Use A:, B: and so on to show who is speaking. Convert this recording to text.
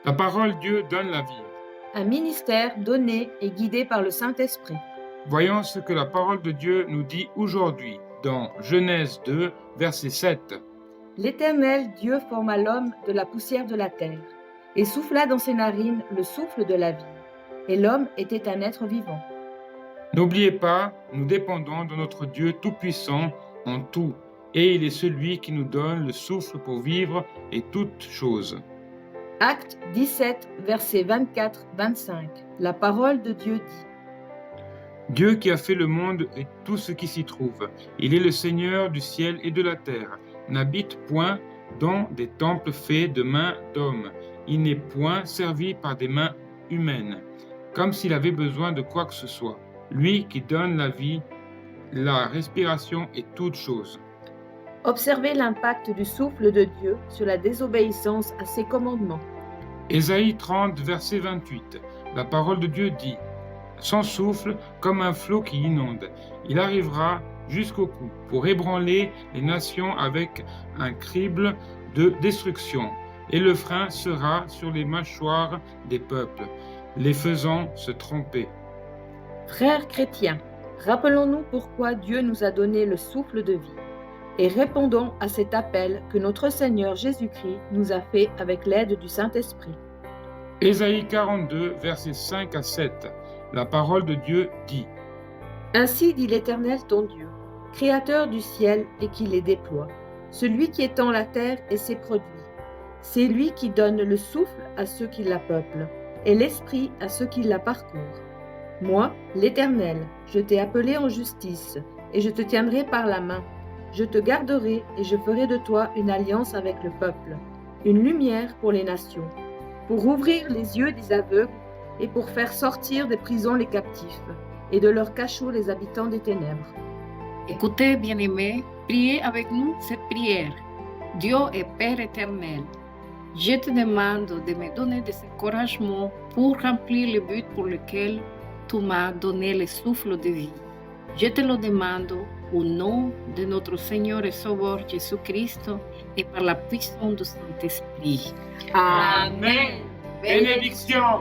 A: La parole Dieu donne la vie.
B: Un ministère donné et guidé par le Saint-Esprit.
A: Voyons ce que la parole de Dieu nous dit aujourd'hui dans Genèse 2, verset 7.
B: L'Éternel Dieu forma l'homme de la poussière de la terre et souffla dans ses narines le souffle de la vie. Et l'homme était un être vivant.
A: N'oubliez pas, nous dépendons de notre Dieu Tout-Puissant en tout, et il est celui qui nous donne le souffle pour vivre et toutes choses.
B: Acte 17, versets 24-25. La parole de Dieu dit:
A: Dieu qui a fait le monde et tout ce qui s'y trouve, il est le Seigneur du ciel et de la terre, n'habite point dans des temples faits de mains d'hommes, il n'est point servi par des mains humaines, comme s'il avait besoin de quoi que ce soit, lui qui donne la vie, la respiration et toutes choses.
B: Observez l'impact du souffle de Dieu sur la désobéissance à ses commandements.
A: Ésaïe 30, verset 28, la parole de Dieu dit: son souffle comme un flot qui inonde. Il arrivera jusqu'au cou pour ébranler les nations avec un crible de destruction. Et le frein sera sur les mâchoires des peuples, les faisant se tromper.
B: Frères chrétiens, rappelons-nous pourquoi Dieu nous a donné le souffle de vie et répondons à cet appel que notre Seigneur Jésus-Christ nous a fait avec l'aide du Saint-Esprit.
A: Ésaïe 42, versets 5 à 7. La parole de Dieu dit:
B: Ainsi dit l'Éternel ton Dieu, créateur du ciel et qui les déploie, celui qui étend la terre et ses produits. C'est lui qui donne le souffle à ceux qui la peuplent et l'esprit à ceux qui la parcourent. Moi, l'Éternel, je t'ai appelé en justice et je te tiendrai par la main. Je te garderai et je ferai de toi une alliance avec le peuple, une lumière pour les nations, pour ouvrir les yeux des aveugles et pour faire sortir des prisons les captifs et de leurs cachots les habitants des ténèbres.
C: Écoutez, bien-aimés, priez avec nous cette prière. Dieu et Père éternel, je te demande de me donner des encouragements pour remplir le but pour lequel tu m'as donné le souffle de vie. Je te le demande au nom de notre Seigneur et Sauveur Jésus-Christ et par la puissance du Saint-Esprit.
A: Amen. Bénédiction.